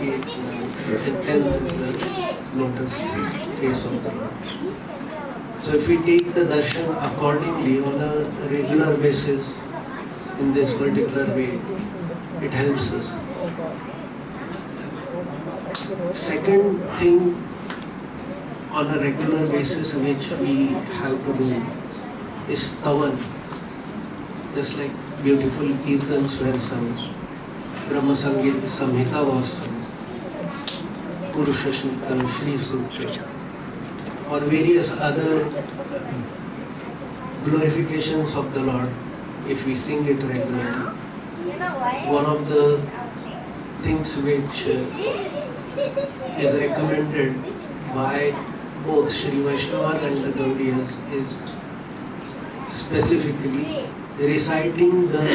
8, 9, and 10 is the lotus face of the Lord. So if we take the darshan accordingly on a regular basis in this particular way, it helps us. Second thing on a regular basis which we have to do is tavan. Just like beautiful kirtans were sung, Brahma Samhita was sung, Purusha Shri Sukta, or various other glorifications of the Lord, if we sing it regularly. One of the things which is recommended by both Sri Vaishnavas and the Gaudiyas is specifically reciting the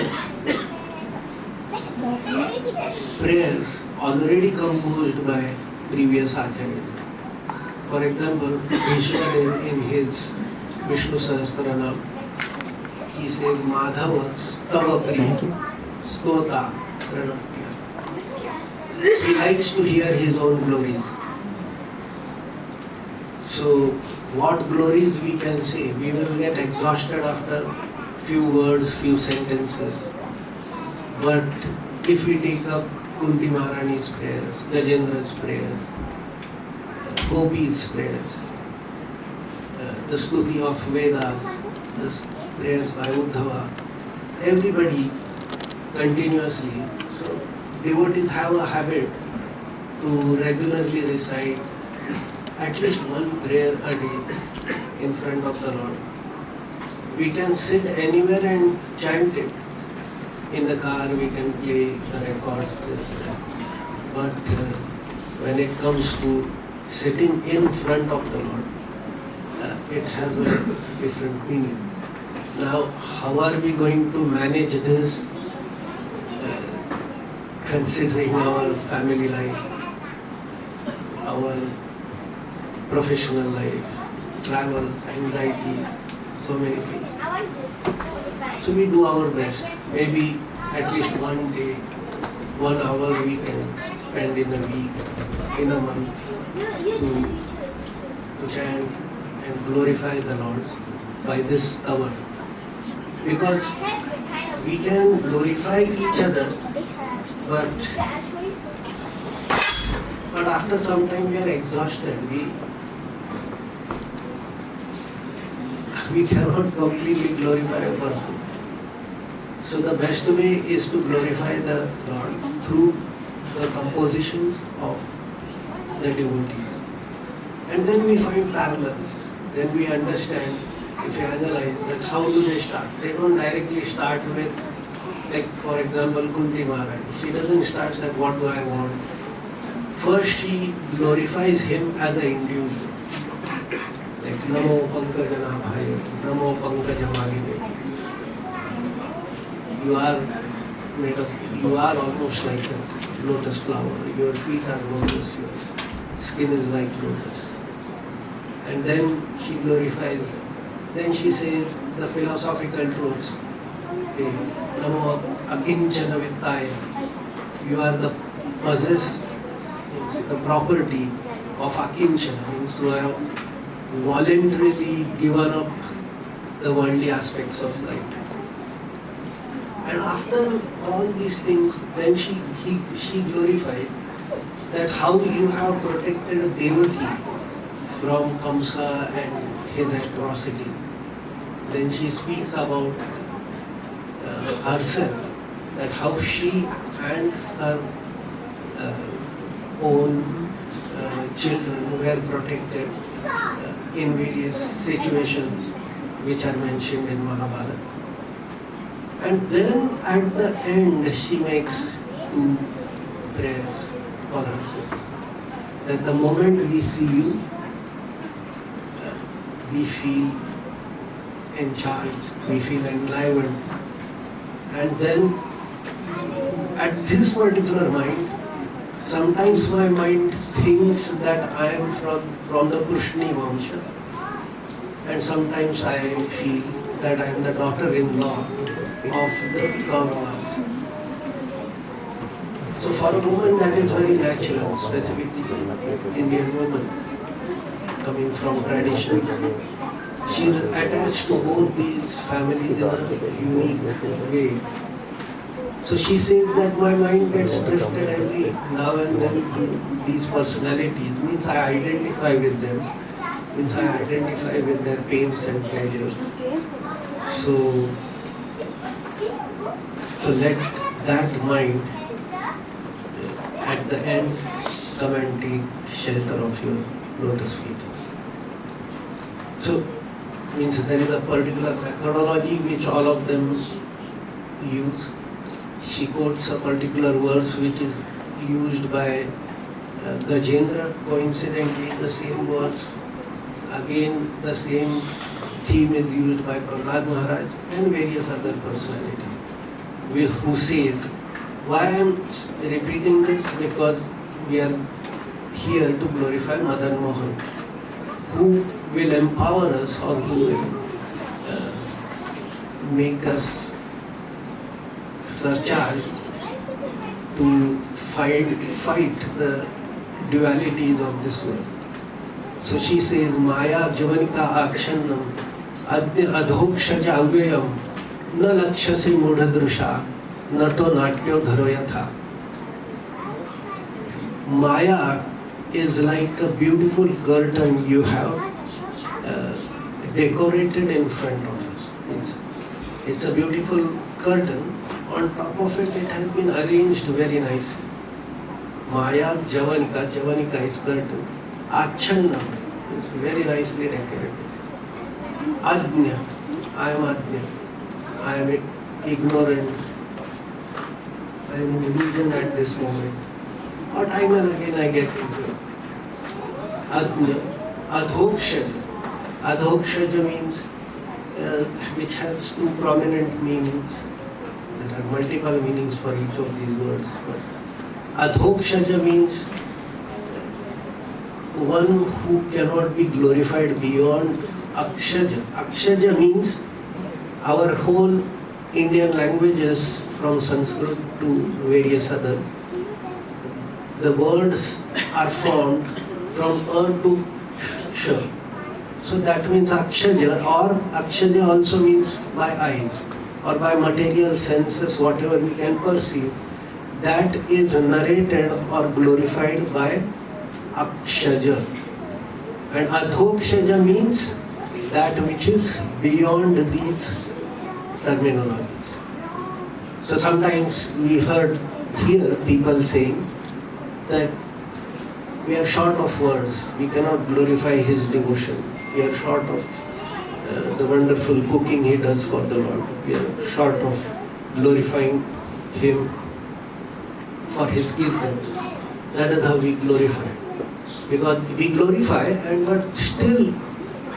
prayers already composed by previous acharyas. For example, Vishnu in his Vishnu Sahasranam, he says Madhava Stava Priya Stota Pranatya. He likes to hear his own glories. So, what glories we can say? We will get exhausted after few words, few sentences. But if we take up Kunti Maharani's prayers, Gajendra's prayers, Gopi's prayers, the Stuti of Vedas, the prayers by Uddhava, everybody continuously. So devotees have a habit to regularly recite at least one prayer a day in front of the Lord. We can sit anywhere and chant it. In the car we can play the records, but when it comes to sitting in front of the Lord, it has a different meaning. Now, how are we going to manage this considering our family life, our professional life, travels, anxiety, so many things. So we do our best. Maybe at least one day, 1 hour we can spend in a week, in a month, to chant and glorify the Lord by this hour. Because we can glorify each other, but after some time we are exhausted. We cannot completely glorify a person. So the best way is to glorify the Lord through the compositions of the devotees. And then we find parallels. Then we understand, if we analyze that, how do they start? They don't directly start with, like for example, Kunti Maharani. She doesn't start that, what do I want? First she glorifies him as an individual. Like Namo Pankajana Bhai, Namo Pankajamaline. You are almost like a lotus flower. Your feet are lotus, your skin is like lotus. And then she glorifies them. Then she says the philosophical truths. Namo Akinchana Vittaya. You are the possess, the property of Akinchana. Means you have voluntarily given up the worldly aspects of life. And after all these things, then she glorifies that how you have protected Devaki from Kamsa and his atrocity. Then she speaks about herself, that how she and her own children were protected in various situations which are mentioned in Mahabharata. And then at the end she makes 2 prayers for herself. That the moment we see you, we feel encharged, we feel enlivened. And then at this particular mind, sometimes my mind thinks that I am from the Pushni Vamsha, and sometimes I feel that I am the daughter-in-law of the Kauravas. So for a woman that is very natural, specifically Indian woman, coming from tradition, she is attached to both these families in a unique way. So she says that my mind gets drifted every now and then to these personalities, means I identify with them, means I identify with their pains and pleasures. So let that mind at the end come and take shelter of your lotus feet. So means there is a particular methodology which all of them use. She quotes a particular verse which is used by Gajendra, coincidentally the same verse. Again the same theme is used by Prahlad Maharaj and various other personalities who says, why I am repeating this? Because we are here to glorify Madan Mohan, who will empower us or who will make us surcharged to fight the dualities of this world. So she says, Maya Javanika Akshannam Adya Adhokshaja Avyayam Na Lakshasi Mudhadrusha Nato Natyo Dharoyatha. Maya is like a beautiful curtain you have decorated in front of us. It's a beautiful curtain. On top of it, it has been arranged very nicely. Maya Javanika is curtain. Achannam is very nicely decorated. Ajna, I am Ajna. I am ignorant. I am in illusion at this moment. Or time and again I get into it. Ajna, Adhokshaja. Adhokshaja means which has two prominent meanings. There are multiple meanings for each of these words. But Adhokshaja means one who cannot be glorified beyond Akshaja. Akshaja means our whole Indian languages from Sanskrit to various other. The words are formed from to sh. So that means Akshaja, or Akshaja also means by eyes or by material senses, whatever we can perceive, that is narrated or glorified by Akshaja. And Adhokshaja means that which is beyond these terminologies. So sometimes we hear people saying that we are short of words, we cannot glorify his devotion, we are short of the wonderful cooking he does for the Lord, we are short of glorifying him for his kirtans. That is how we glorify. Because we glorify, but still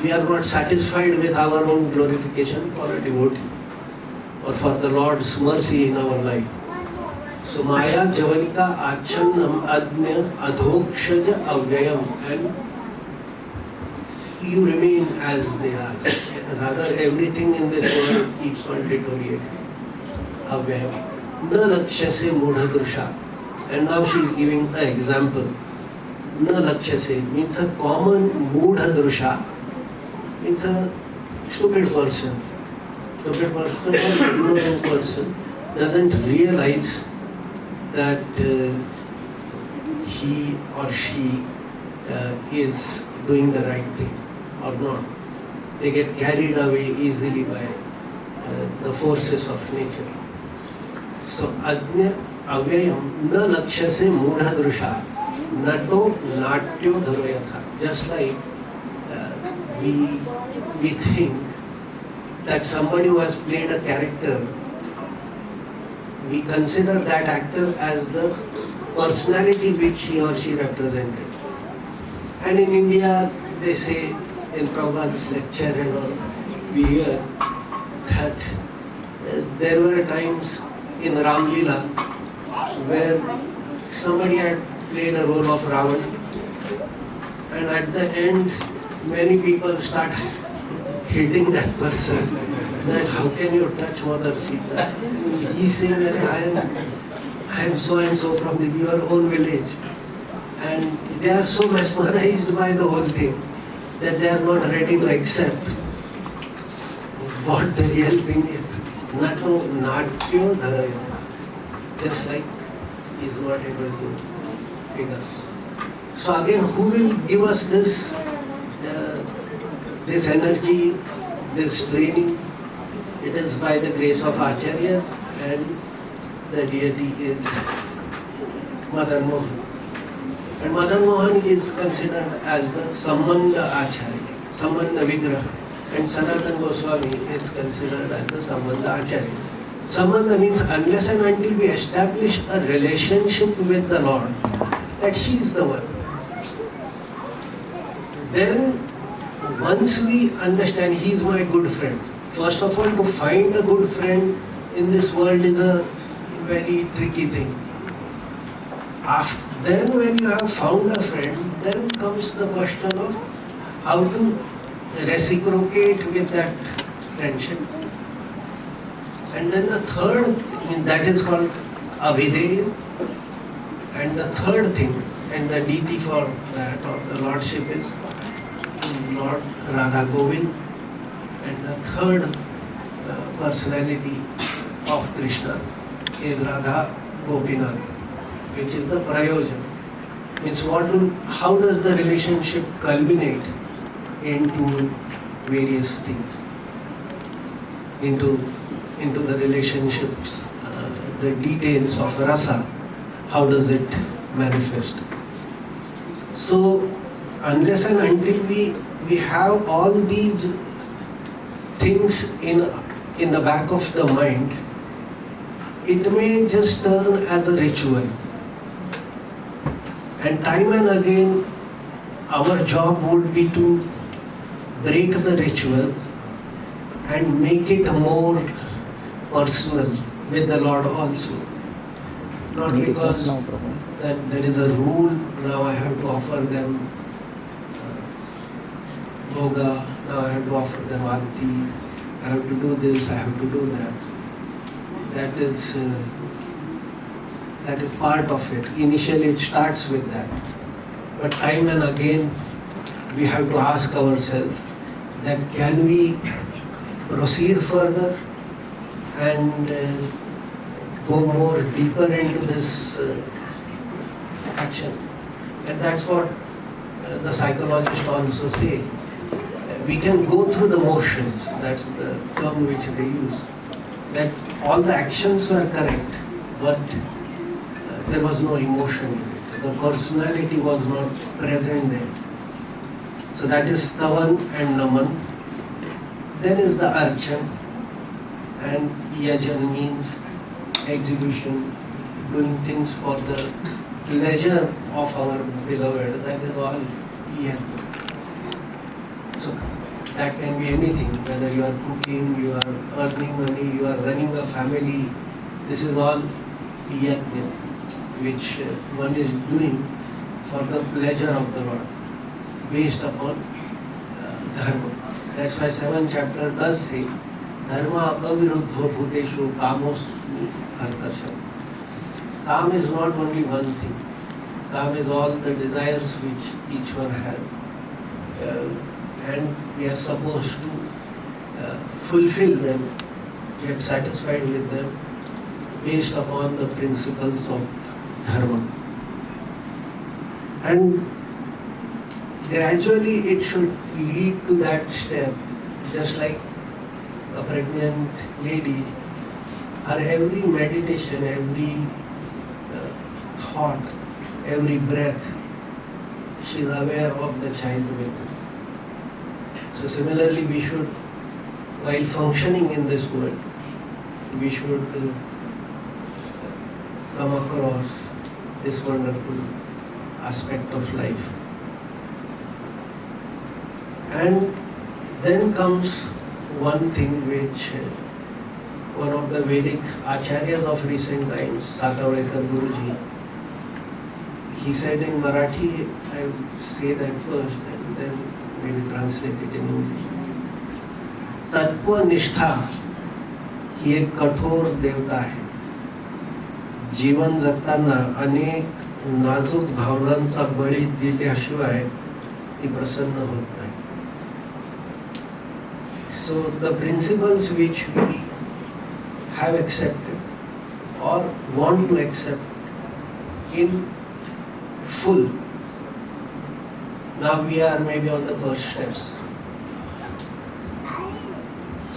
we are not satisfied with our own glorification for a devotee or for the Lord's mercy in our life. So Maya Javanika Achannam Adnya Adhokshaja Avyayam, and you remain as they are. Rather, everything in this world keeps on deteriorating. Avyayam. Na Lakshase Mudhadrusha. And now she is giving an example. Na Lakshase means a common Mudhadrusha, means a stupid person. Stupid person or ignorant person doesn't realize that he or she is doing the right thing or not. They get carried away easily by the forces of nature. So Ajna Avyayam Na Lakshase Mudhadrusha Nato Natyo Dharoyatha. Just like we think that somebody who has played a character, we consider that actor as the personality which he or she represented. And in India, they say in Prabhupada's lecture and all, we hear that there were times in Ram Leela where somebody had played a role of Ravan, and at the end many people start hitting that person, that how can you touch Mother Sita? He says that I am so and so from your own village. And they are so mesmerized by the whole thing that they are not ready to accept what the real thing is. Nato natyo dharaya. Just like he is not able to figure. So again, who will give us this energy, this training? It is by the grace of Acharyas, and the deity is MadanMohan. And MadanMohan is considered as the Sambandha Acharya, Sambandha Vigraha. And Sanatana Goswami is considered as the Sambandha Acharya. Sambandha means unless and until we establish a relationship with the Lord, that He is the one. Then once we understand He is my good friend, first of all, to find a good friend in this world is a very tricky thing. Then when you have found a friend, then comes the question of how to reciprocate with that friendship. And then the third, that is called avideya. And the third thing, and the deity for that, or the lordship, is Lord Radha Govind. And the third personality of Krishna is Radha Gopinath, which is the prayojan. Means how does the relationship culminate into various things, into the relationships, the details of rasa, how does it manifest? So unless and until we have all these things in the back of the mind, it may just turn as a ritual. And time and again, our job would be to break the ritual and make it more personal with the Lord also. Not because that there is a rule, now I have to offer them bhoga, now I have to offer them arti, I have to do this, I have to do that. That is part of it. Initially it starts with that. But time and again we have to ask ourselves that can we proceed further and go more deeper into this action. And that's what the psychologists also say. We can go through the motions, that's the term which they use. That all the actions were correct, but there was no emotion in it. The personality was not present there. So that is Tavan and Naman. Then is the Archan, and Yajan means execution, doing things for the pleasure of our beloved. That is all Yajna. So that can be anything, whether you are cooking, you are earning money, you are running a family. This is all yajna, which one is doing for the pleasure of the Lord, based upon dharma. That's why 7th chapter does say, dharma aviruddho bhuteshu kamosmi karkasham. Kam is not only one thing. Kam is all the desires which each one has. And we are supposed to fulfill them, get satisfied with them based upon the principles of dharma. And gradually it should lead to that step, just like a pregnant lady, her every meditation, every thought, every breath, she is aware of the child within. So similarly, we should, while functioning in this world, we should come across this wonderful aspect of life. And then comes one thing which one of the Vedic acharyas of recent times, Sakavekar Guruji, he said in Marathi, I will say that first and then maybe translate it in English. तत्व निष्ठा ही एक कठोर देवता है. जीवन जगताना अनेक नाजूक भावनांचा बळी दिल्याशिवाय ती प्रसन्न होत नाही. So the principles which we have accepted or want to accept in full, now we are maybe on the first steps.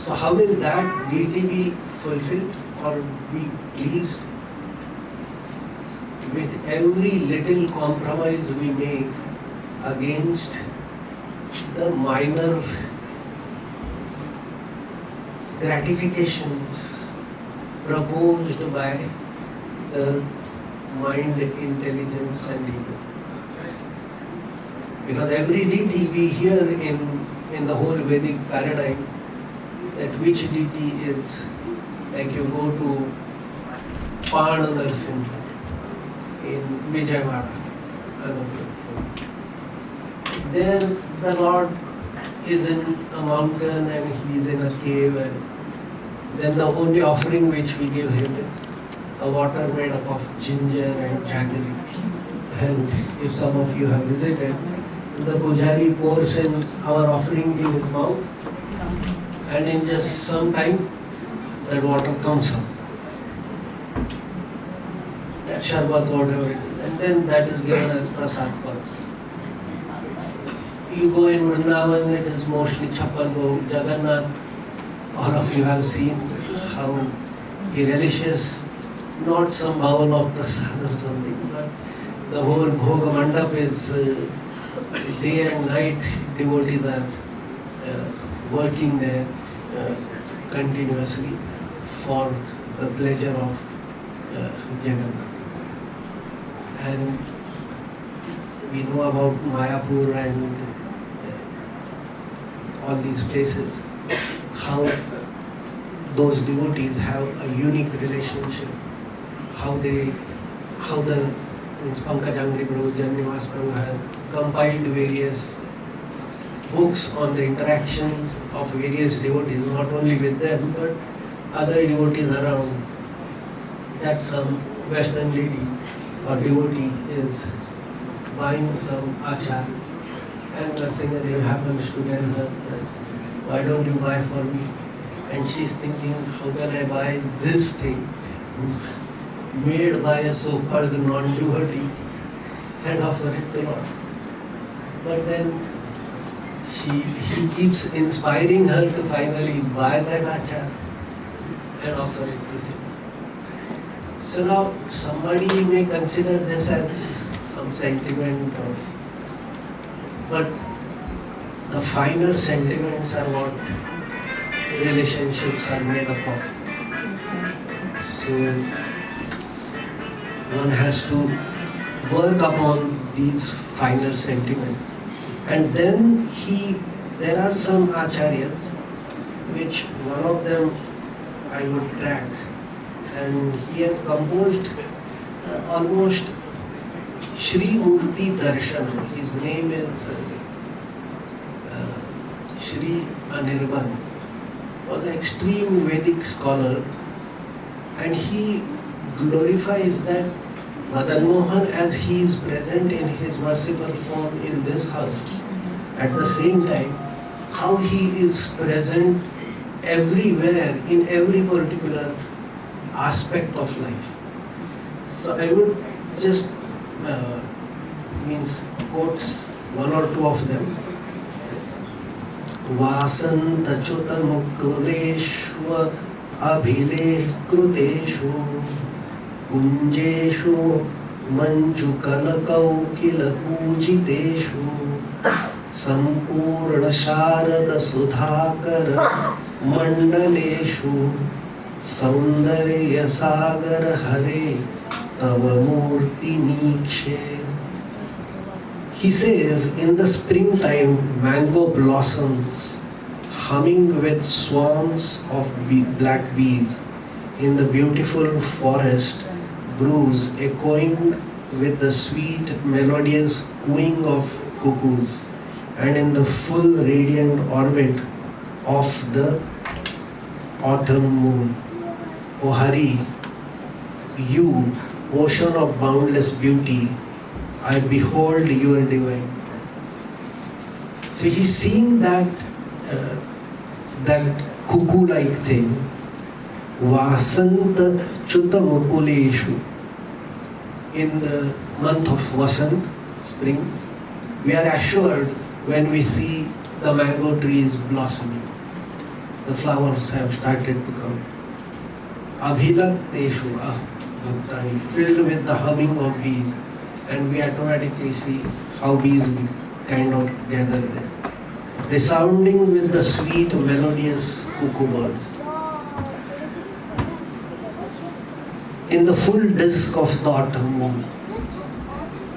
So how will that deity be fulfilled or be pleased? With every little compromise we make against the minor gratifications proposed by the mind, intelligence and ego. Because every deity we hear in the whole Vedic paradigm, that which deity is, like you go to Pananarsimha in Vijayawada. There the Lord is in a mountain and he is in a cave, and then the only offering which we give him is a water made up of ginger and jaggery. And if some of you have visited, the pujari pours in our offering in his mouth, and in just some time that water comes up. That sharbat, whatever it is, and then that is given as prasad for us. You go in Vrindavan, it is mostly Chappan Bhog, Jagannath. All of you have seen how he relishes not some bowl of prasad or something, but the whole Bhog Mandap is day and night devotees are working there continuously for the pleasure of Jagannath. And we know about Mayapur and all these places, how those devotees have a unique relationship, how the Pankajangri Prabhu, Janivas Prabhu have compiled various books on the interactions of various devotees, not only with them but other devotees around. That some Western lady or devotee is buying some achar, and Narasimhadev happens to tell her that, why don't you buy for me? And she's thinking, how can I buy this thing made by a so-called non-devotee and offer it to Lord? But then he keeps inspiring her to finally buy that achar and offer it to him. So now somebody may consider this as some sentiment but the finer sentiments are what relationships are made up of. So one has to work upon these finer sentiments. And then there are some acharyas, which one of them I would track, and he has composed almost Shri Murti Darshan. His name is Shri Anirban. Was an extreme Vedic scholar, and he glorifies that MadanMohan as he is present in his merciful form in this house. At the same time, how he is present everywhere in every particular aspect of life. So I would just quote one or two of them. Vasanta mukuleshu abhileh kruteshu kunjeshu manchukalakau kilapujiteshu sampurna sharada sudhakara mandaleshu saundarya sagar hare tava murti nikshe. He says, in the springtime, mango blossoms, humming with swarms of black bees. In the beautiful forest, brews echoing with the sweet, melodious cooing of cuckoos. And in the full radiant orbit of the autumn moon. O Hari, you, ocean of boundless beauty, I behold your divine. So he's seeing that cuckoo-like thing, Vasanta Chuta Mukuleshu. In the month of Vasant, spring, we are assured when we see the mango trees blossoming. The flowers have started to come. Abhilakteshu Bhaktani, filled with the humming of bees, and we automatically see how bees kind of gather there. Resounding with the sweet, melodious cuckoo birds. In the full disk of the autumn moon,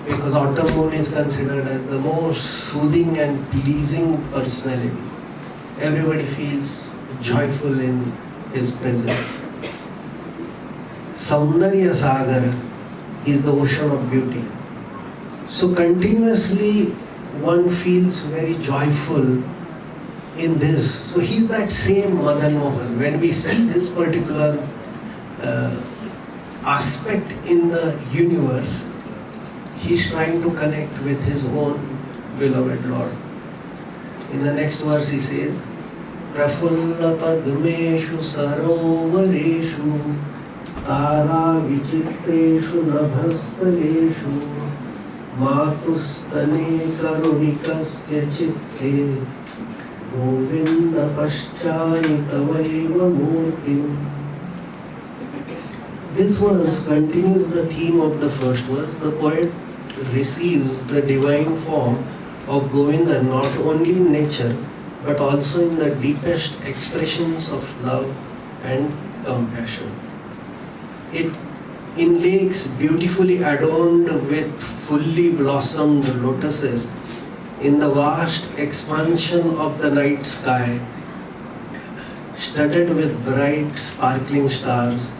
because autumn moon is considered as the most soothing and pleasing personality. Everybody feels joyful in his presence. Saundarya Sagar is the ocean of beauty. So continuously one feels very joyful in this. So he's that same Madan Mohan. When we see this particular aspect in the universe, he's trying to connect with his own beloved Lord. In the next verse he says, Prafulla Padmeshu Sarovareshu Tara Vichitreshu Nabhastaleshu Matustane Karunikasya Chitte Govinda Paschani Tavaiva Murtim. This verse continues the theme of the first verse. The poet receives the divine form of Govinda not only in nature but also in the deepest expressions of love and compassion. In lakes beautifully adorned with fully blossomed lotuses, in the vast expansion of the night sky, studded with bright sparkling stars,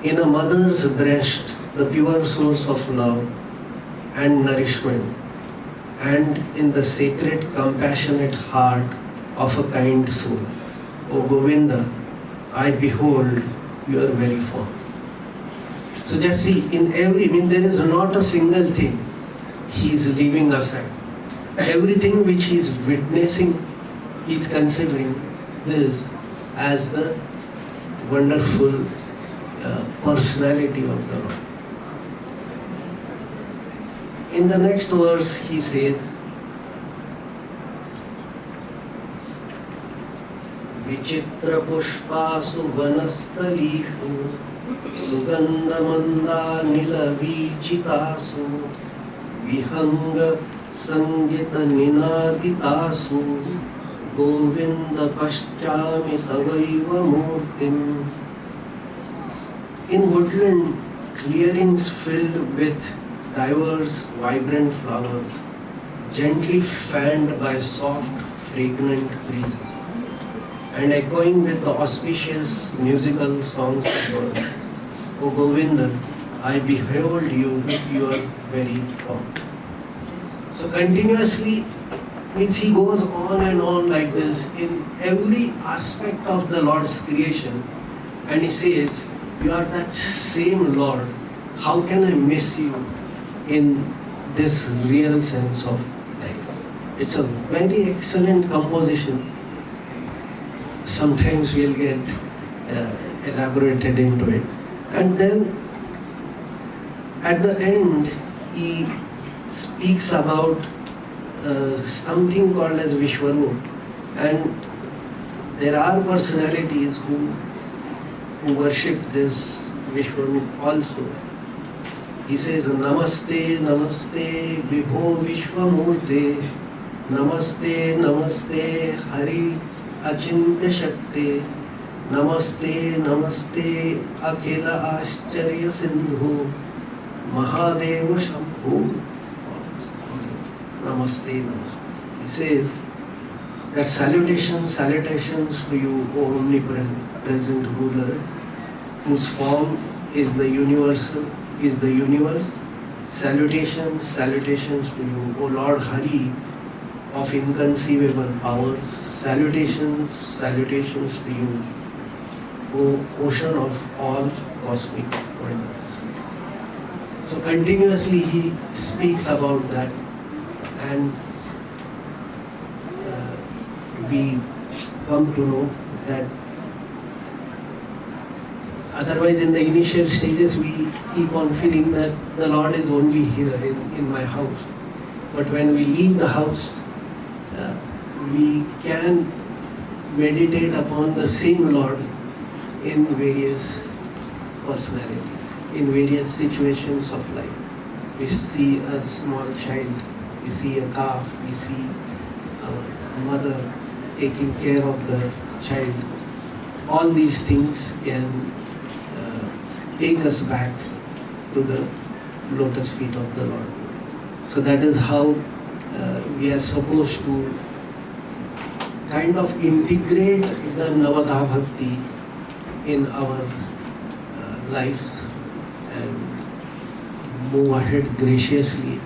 in a mother's breast, the pure source of love and nourishment, and in the sacred, compassionate heart of a kind soul. O Govinda, I behold your very form. So just see, there is not a single thing he is leaving aside. Everything which he is witnessing, he is considering this as the wonderful personality of the Lord. In the next verse he says, Vichitra pushpasu vanastalishu Sugandhamanda nilavichitasu Vihanga sangita ninaditasu Govinda paschami tavaiva murtim. In woodland, clearings filled with diverse, vibrant flowers, gently fanned by soft, fragrant breezes, and echoing with the auspicious musical songs of birds. O Govinda, I behold you with your very form. So continuously, means he goes on and on like this in every aspect of the Lord's creation, and he says, you are that same Lord. How can I miss you in this real sense of life? It's a very excellent composition. Sometimes we'll get elaborated into it. And then at the end, he speaks about something called as Vishwarup. And there are personalities who worship this Vishwarup also. He says, Namaste, Namaste, Vibho Vishwamurte, Namaste, Namaste, Hari Achintya Shakti, Namaste, Namaste, Akela Ashcharya Sindhu, Mahadeva Shambhu. Namaste, Namaste. He says that salutations to you, O omnipresent ruler, whose form is the universal, is the universe. Salutations to you, O Lord Hari, of inconceivable powers. Salutations to you, O ocean of all cosmic wonders. So continuously he speaks about that, and we come to know that otherwise in the initial stages we keep on feeling that the Lord is only here in my house. But when we leave the house, we can meditate upon the same Lord in various personalities, in various situations of life. We see a small child, we see a calf, we see a mother taking care of the child. All these things can take us back to the lotus feet of the Lord. So that is how we are supposed to kind of integrate the Navadha Bhakti in our lives and move ahead graciously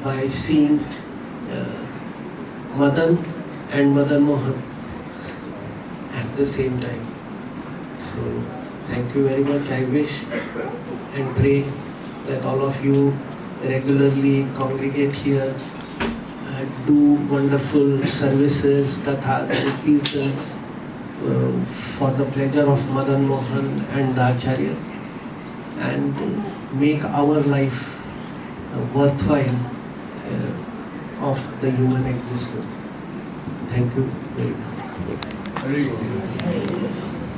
by seeing Madan and Madan Mohan at the same time. So thank you very much. I wish and pray that all of you regularly congregate here, do wonderful services, kathas and kirtans for the pleasure of Madan Mohan and the Acharya, and make our life worthwhile of the human existence. Thank you very much.